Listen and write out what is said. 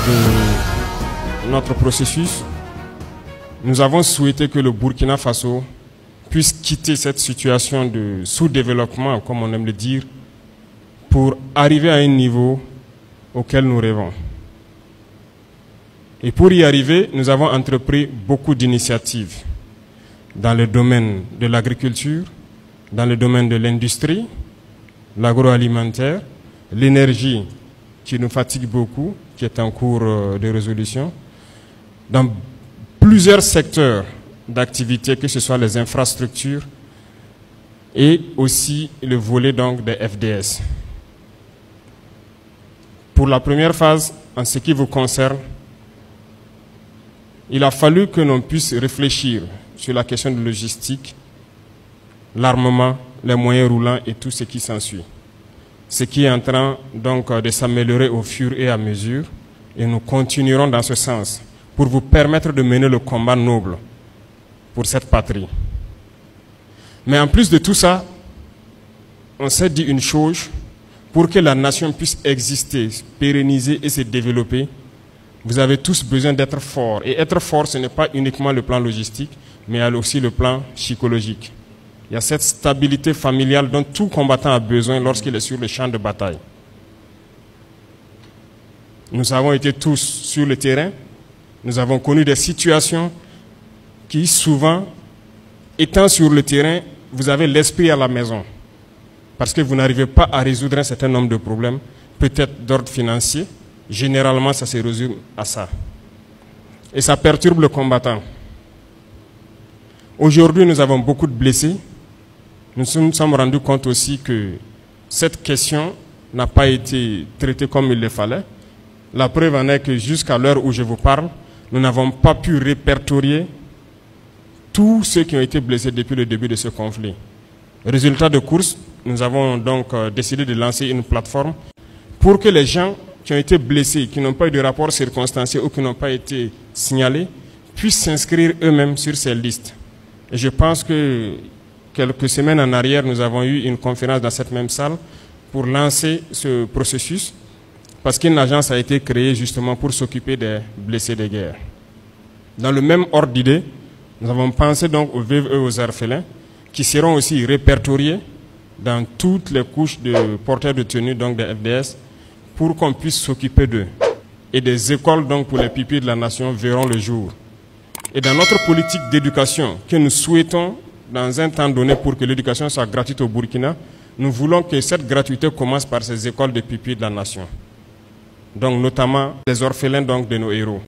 de notre processus, nous avons souhaité que le Burkina Faso puisse quitter cette situation de sous-développement, comme on aime le dire, pour arriver à un niveau auquel nous rêvons. Et pour y arriver, nous avons entrepris beaucoup d'initiatives dans le domaine de l'agriculture, dans le domaine de l'industrie, l'agroalimentaire, l'énergie qui nous fatigue beaucoup, qui est en cours de résolution, dans plusieurs secteurs d'activité, que ce soit les infrastructures et aussi le volet donc des FDS. Pour la première phase, en ce qui vous concerne, il a fallu que l'on puisse réfléchir sur la question de logistique, l'armement, les moyens roulants et tout ce qui s'ensuit. Ce qui est en train donc de s'améliorer au fur et à mesure, et nous continuerons dans ce sens pour vous permettre de mener le combat noble pour cette patrie. Mais en plus de tout ça, on s'est dit une chose: pour que la nation puisse exister, pérenniser et se développer, vous avez tous besoin d'être forts. Et être fort, ce n'est pas uniquement le plan logistique, mais il y a aussi le plan psychologique. Il y a cette stabilité familiale dont tout combattant a besoin lorsqu'il est sur le champ de bataille. Nous avons été tous sur le terrain. Nous avons connu des situations qui, souvent, étant sur le terrain, vous avez l'esprit à la maison. Parce que vous n'arrivez pas à résoudre un certain nombre de problèmes, peut-être d'ordre financier. Généralement, ça se résume à ça. Et ça perturbe le combattant. Aujourd'hui, nous avons beaucoup de blessés. Nous nous sommes rendus compte aussi que cette question n'a pas été traitée comme il le fallait. La preuve en est que jusqu'à l'heure où je vous parle, nous n'avons pas pu répertorier tous ceux qui ont été blessés depuis le début de ce conflit. Résultat de course, nous avons donc décidé de lancer une plateforme pour que les gens qui ont été blessés, qui n'ont pas eu de rapport circonstancié ou qui n'ont pas été signalés, puissent s'inscrire eux-mêmes sur ces listes. Et je pense que quelques semaines en arrière, nous avons eu une conférence dans cette même salle pour lancer ce processus, parce qu'une agence a été créée justement pour s'occuper des blessés de guerre. Dans le même ordre d'idée, nous avons pensé donc aux veuves et aux orphelins, qui seront aussi répertoriés dans toutes les couches de porteurs de tenue, donc des FDS, pour qu'on puisse s'occuper d'eux. Et des écoles donc pour les pupilles de la nation verront le jour. Et dans notre politique d'éducation que nous souhaitons dans un temps donné pour que l'éducation soit gratuite au Burkina, nous voulons que cette gratuité commence par ces écoles de pupilles de la nation. Donc notamment les orphelins donc de nos héros.